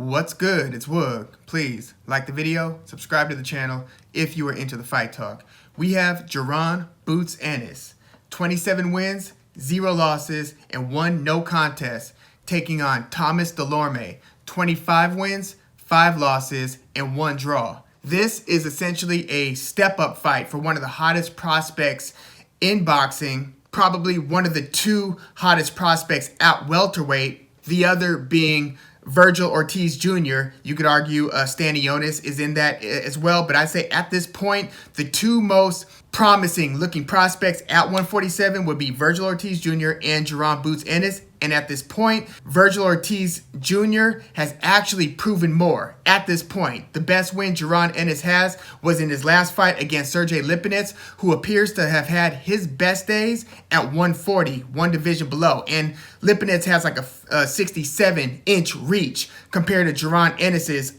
What's good? It's Woog. Please like the video, subscribe to the channel if you are into the fight talk. We have Jaron Boots Ennis, 27 wins, 0 losses, and 1 no contest, taking on Thomas Dulorme, 25 wins, 5 losses, and 1 draw. This is essentially a step-up fight for one of the hottest prospects in boxing, probably one of the 2 hottest prospects at welterweight, the other being Vergil Ortiz Jr. You could argue Stanley Ennis is in that as well, but I'd say at this point, the 2 most promising looking prospects at 147 would be Vergil Ortiz Jr. and Jaron Boots Ennis. And at this point, Vergil Ortiz Jr. has actually proven more. At this point, the best win Jaron Ennis has was in his last fight against Sergey Lipinets, who appears to have had his best days at 140, one division below. And Lipinets has like a 67-inch reach compared to Jaron Ennis's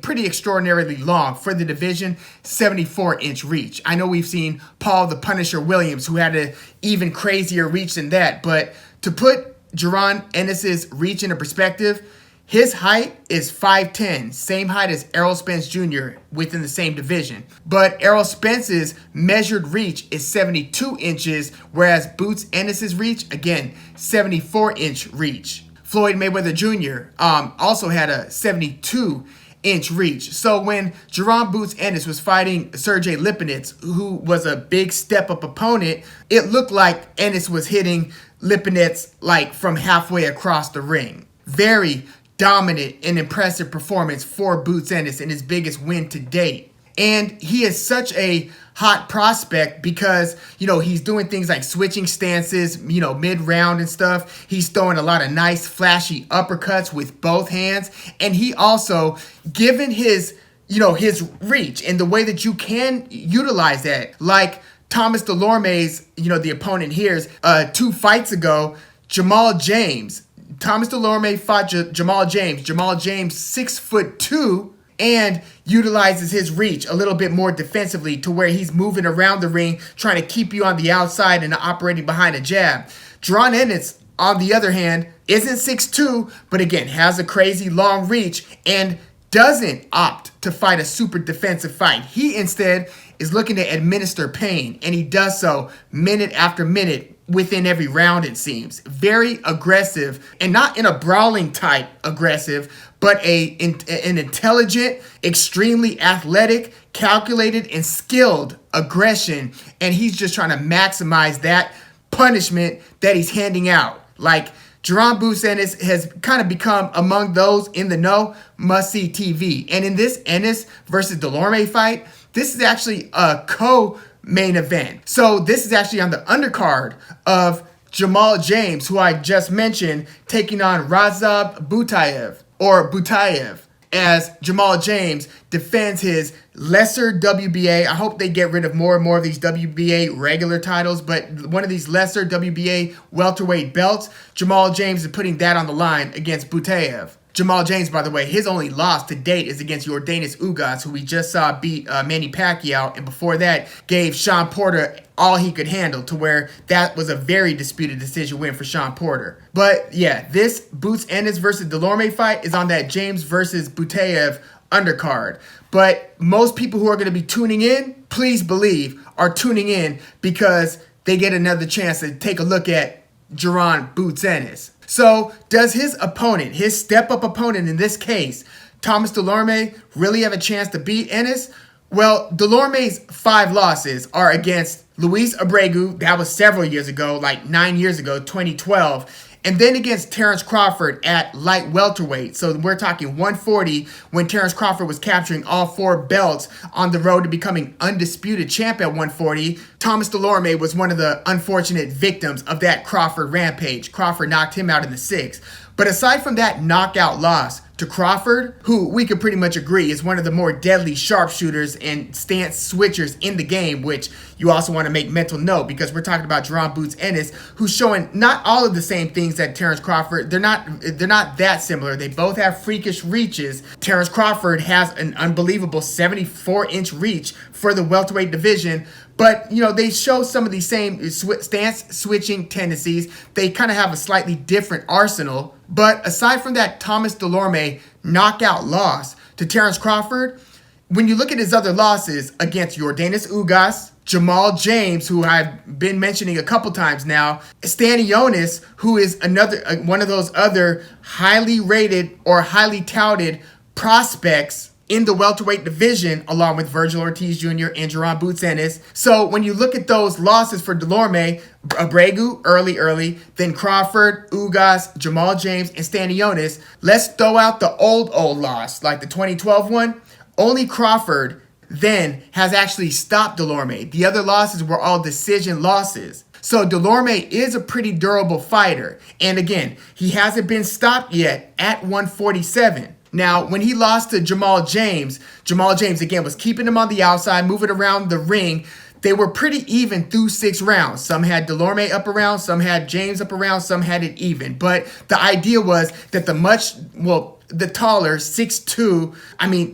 pretty extraordinarily long for the division 74-inch reach. I know we've seen Paul the Punisher Williams, who had an even crazier reach than that, but to put Jaron Ennis's reach into perspective, his height is 5'10", same height as Errol Spence Jr. within the same division. But Errol Spence's measured reach is 72 inches, whereas Boots Ennis's reach, again, 74-inch reach. Floyd Mayweather Jr. Also had a 72-inch reach. So when Jaron Boots Ennis was fighting Sergey Lipinets, who was a big step-up opponent, it looked like Ennis was hitting Lipinets like from halfway across the ring. Very dominant and impressive performance for Boots Ennis in his biggest win to date. And he is such a hot prospect because, he's doing things like switching stances, mid-round and stuff. He's throwing a lot of nice, flashy uppercuts with both hands. And he also, given his, his reach and the way that you can utilize that, like Thomas Dulorme's, the opponent here's 2 fights ago, Jamal James. Thomas Dulorme fought Jamal James. Jamal James, 6'2", and utilizes his reach a little bit more defensively to where he's moving around the ring, trying to keep you on the outside and operating behind a jab. Jaron Ennis, on the other hand, isn't 6'2", but again, has a crazy long reach and doesn't opt to fight a super defensive fight. He instead is looking to administer pain, and he does so minute after minute within every round, it seems. Very aggressive, and not in a brawling type aggressive, but an intelligent, extremely athletic, calculated, and skilled aggression, and he's just trying to maximize that punishment that he's handing out. Like, Jaron Boots Ennis has kind of become among those in the know, must-see TV. And in this Ennis versus Dulorme fight, this is actually a co-main event. So this is actually on the undercard of Jamal James, who I just mentioned, taking on Radzhab Butaev, or Butaev, as Jamal James defends his lesser WBA. I hope they get rid of more and more of these WBA regular titles, but one of these lesser WBA welterweight belts, Jamal James is putting that on the line against Butaev. Jamal James, by the way, his only loss to date is against Yordenis Ugas, who we just saw beat Manny Pacquiao, and before that gave Sean Porter all he could handle, to where that was a very disputed decision win for Sean Porter. But yeah, this Boots Ennis versus Dulorme fight is on that James versus Butaev undercard. But most people who are going to be tuning in, please believe, are tuning in because they get another chance to take a look at Jaron Boots Ennis. So does his opponent, his step-up opponent in this case, Thomas Dulorme, really have a chance to beat Ennis? Well, Dulorme's 5 losses are against Luis Abregu, that was several years ago, like 9 years ago, 2012, and then against Terrence Crawford at light welterweight. So we're talking 140 when Terrence Crawford was capturing all 4 belts on the road to becoming undisputed champ at 140. Thomas Dulorme was one of the unfortunate victims of that Crawford rampage. Crawford knocked him out in the 6th. But aside from that knockout loss to Crawford, who we could pretty much agree is one of the more deadly sharpshooters and stance switchers in the game, which you also want to make mental note because we're talking about Jaron Boots Ennis, who's showing not all of the same things that Terrence Crawford. They're not that similar. They both have freakish reaches. Terrence Crawford has an unbelievable 74-inch reach for the welterweight division, But, they show some of these same stance switching tendencies. They kind of have a slightly different arsenal. But aside from that Thomas Dulorme knockout loss to Terrence Crawford, when you look at his other losses against Yordenis Ugas, Jamal James, who I've been mentioning a couple times now, Stanionis, who is another one of those other highly rated or highly touted prospects in the welterweight division, along with Vergil Ortiz Jr. and Jaron Boots Ennis. So when you look at those losses for Dulorme, Abregu early, then Crawford, Ugas, Jamal James, and Stanionis, let's throw out the old loss, like the 2012 one. Only Crawford then has actually stopped Dulorme. The other losses were all decision losses. So Dulorme is a pretty durable fighter. And again, he hasn't been stopped yet at 147. Now, when he lost to Jamal James, again, was keeping him on the outside, moving around the ring. They were pretty even through 6 rounds. Some had Dulorme up around, some had James up around, some had it even. But the idea was that the taller 6'2",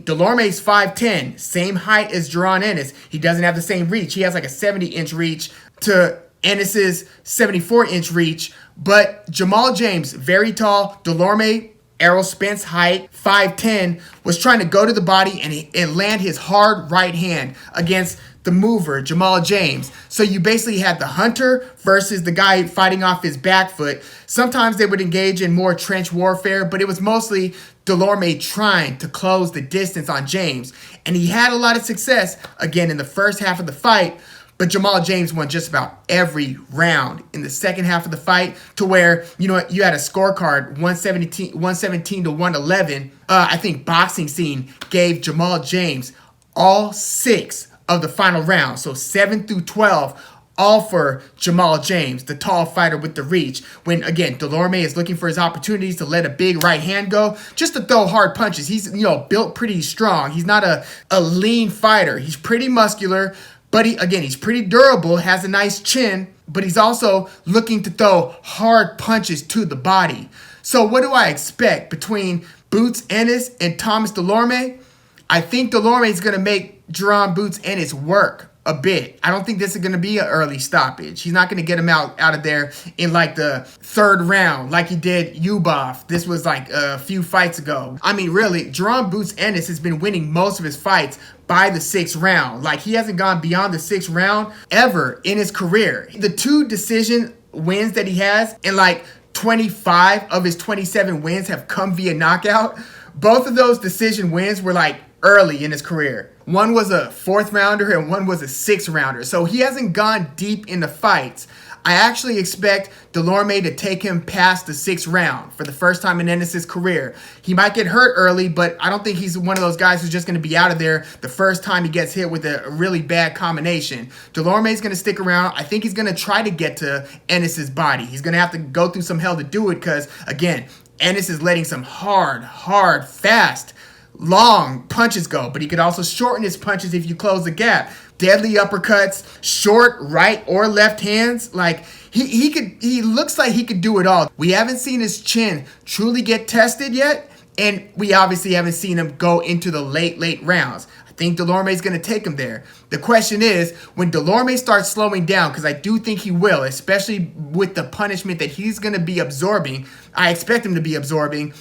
Dulorme's 5'10", same height as Jaron Ennis. He doesn't have the same reach. He has like a 70-inch reach to Ennis's 74-inch reach. But Jamal James, very tall. Dulorme, Errol Spence height, 5'10", was trying to go to the body and land his hard right hand against the mover, Jamal James. So you basically had the hunter versus the guy fighting off his back foot. Sometimes they would engage in more trench warfare, but it was mostly Dulorme trying to close the distance on James. And he had a lot of success, again, in the first half of the fight. But Jamal James won just about every round in the second half of the fight, to where, you had a scorecard 117 to 111. I think Boxing Scene gave Jamal James all 6 of the final round. So 7 through 12, all for Jamal James, the tall fighter with the reach. When, again, Dulorme is looking for his opportunities to let a big right hand go, just to throw hard punches. He's, built pretty strong. He's not a lean fighter. He's pretty muscular. But he's pretty durable, has a nice chin, but he's also looking to throw hard punches to the body. So what do I expect between Boots Ennis and Thomas Dulorme? I think Dulorme is going to make Jaron Boots Ennis work a bit. I don't think this is going to be an early stoppage. He's not going to get him out of there in like the 3rd round like he did Ubov. This was like a few fights ago. Really, Jaron Boots Ennis has been winning most of his fights by the 6th round. Like, he hasn't gone beyond the 6th round ever in his career. The 2 decision wins that he has, and like 25 of his 27 wins have come via knockout. Both of those decision wins were like early in his career. One was a 4th rounder and one was a 6th rounder. So he hasn't gone deep into fights. I actually expect Dulorme to take him past the 6th round for the first time in Ennis' career. He might get hurt early, but I don't think he's one of those guys who's just going to be out of there the first time he gets hit with a really bad combination. Dulorme's going to stick around. I think he's going to try to get to Ennis' body. He's going to have to go through some hell to do it because, again, Ennis is letting some hard, fast, long punches go, but he could also shorten his punches if you close the gap. Deadly uppercuts, short right or left hands. Like, he looks like he could do it all. We haven't seen his chin truly get tested yet, and we obviously haven't seen him go into the late rounds. I think Dulorme is going to take him there. The question is, when Dulorme starts slowing down, because I do think he will, especially with the punishment that he's going to be absorbing, I expect him to be absorbing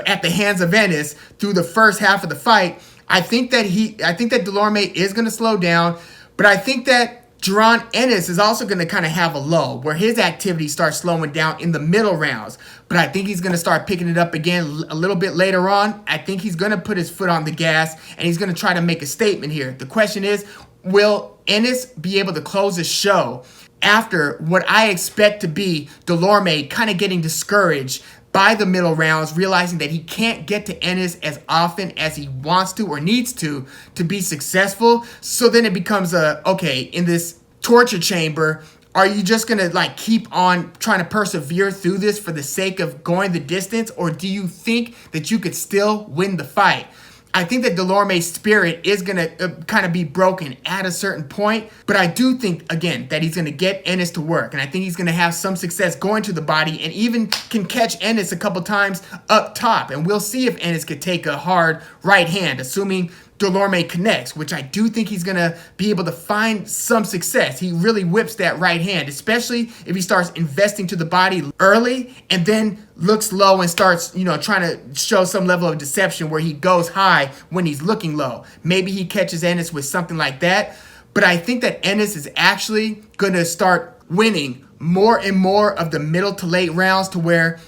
at the hands of Ennis through the first half of the fight. I think that Dulorme is going to slow down, but I think that Jaron Ennis is also going to kind of have a lull where his activity starts slowing down in the middle rounds. But I think he's going to start picking it up again a little bit later on. I think he's going to put his foot on the gas and he's going to try to make a statement here. The question is, will Ennis be able to close the show after what I expect to be Dulorme kind of getting discouraged by the middle rounds, realizing that he can't get to Ennis as often as he wants to or needs to be successful? So then it becomes in this torture chamber, are you just going to keep on trying to persevere through this for the sake of going the distance? Or do you think that you could still win the fight? I think that Dulorme's spirit is going to kind of be broken at a certain point. But I do think, again, that he's going to get Ennis to work. And I think he's going to have some success going to the body and even can catch Ennis a couple times up top. And we'll see if Ennis could take a hard right hand, assuming Dulorme connects, which I do think he's going to be able to find some success. He really whips that right hand, especially if he starts investing to the body early and then looks low and starts, trying to show some level of deception where he goes high when he's looking low. Maybe he catches Ennis with something like that. But I think that Ennis is actually going to start winning more and more of the middle to late rounds, to where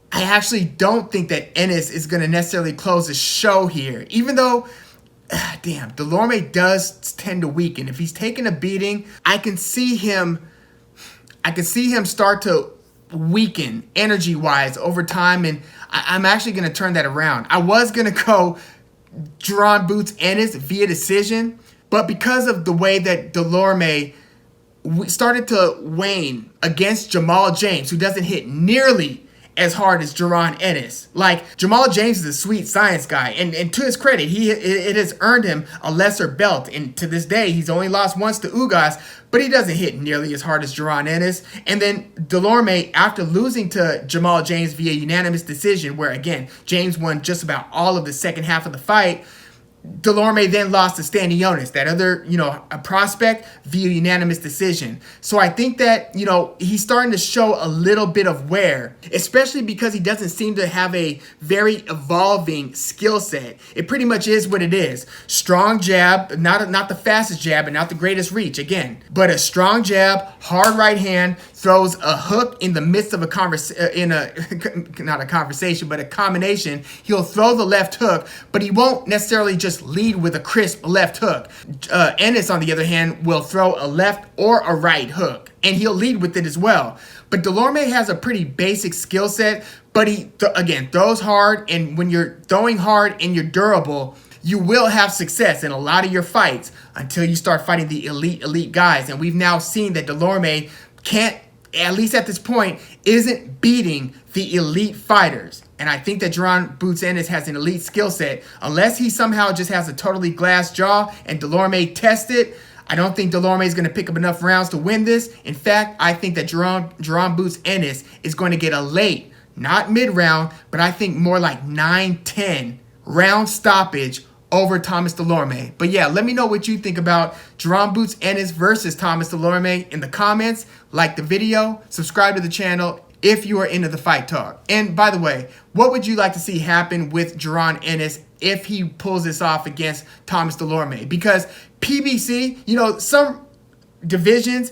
I actually don't think that Ennis is going to necessarily close the show here. Even though, Dulorme does tend to weaken. If he's taking a beating, I can see him start to weaken energy-wise over time, and I'm actually going to turn that around. I was going to go Jaron Boots Ennis via decision, but because of the way that Dulorme started to wane against Jamal James, who doesn't hit nearly as hard as Jaron Ennis. Like, Jamal James is a sweet science guy, and to his credit, it has earned him a lesser belt, and to this day, he's only lost once to Ugas, but he doesn't hit nearly as hard as Jaron Ennis. And then Dulorme, after losing to Jamal James via unanimous decision, where again, James won just about all of the second half of the fight, Dulorme then lost to Stanionis, that other, a prospect, via unanimous decision. So I think that, he's starting to show a little bit of wear, especially because he doesn't seem to have a very evolving skill set. It pretty much is what it is. Strong jab, not the fastest jab and not the greatest reach, again, but a strong jab, hard right hand, throws a hook in the midst of a combination. He'll throw the left hook, but he won't necessarily just lead with a crisp left hook. Ennis, on the other hand, will throw a left or a right hook, and he'll lead with it as well. But Dulorme has a pretty basic skill set, but he, again, throws hard, and when you're throwing hard and you're durable, you will have success in a lot of your fights until you start fighting the elite guys. And we've now seen that Dulorme can't, at least at this point, isn't beating the elite fighters. And I think that Jaron Boots Ennis has an elite skill set. Unless he somehow just has a totally glass jaw and Dulorme tests it, I don't think Dulorme is going to pick up enough rounds to win this. In fact, I think that Jaron Boots Ennis is going to get a late, not mid-round, but I think more like 9-10 round stoppage over Thomas Dulorme. But yeah, let me know what you think about Jaron Boots Ennis versus Thomas Dulorme in the comments. Like the video, subscribe to the channel if you are into the fight talk. And by the way, what would you like to see happen with Jaron Ennis if he pulls this off against Thomas Dulorme? Because PBC, some divisions,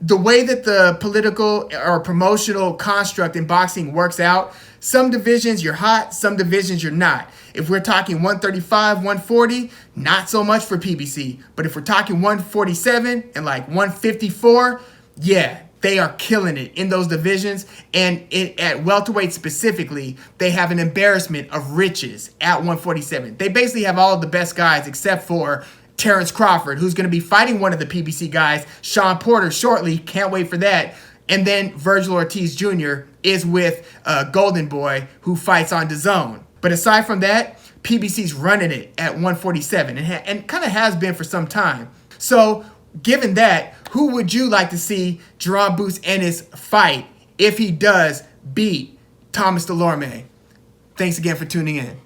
the way that the political or promotional construct in boxing works out, some divisions you're hot, some divisions you're not. If we're talking 135, 140, not so much for PBC. But if we're talking 147 and like 154, yeah, they are killing it in those divisions. And at welterweight specifically, they have an embarrassment of riches at 147. They basically have all of the best guys except for Terrence Crawford, who's going to be fighting one of the PBC guys, Sean Porter, shortly. Can't wait for that. And then Vergil Ortiz Jr. is with Golden Boy, who fights on DAZN. But aside from that, PBC's running it at 147 and kind of has been for some time. So given that, who would you like to see Jaron Boots Ennis fight if he does beat Thomas Dulorme? Thanks again for tuning in.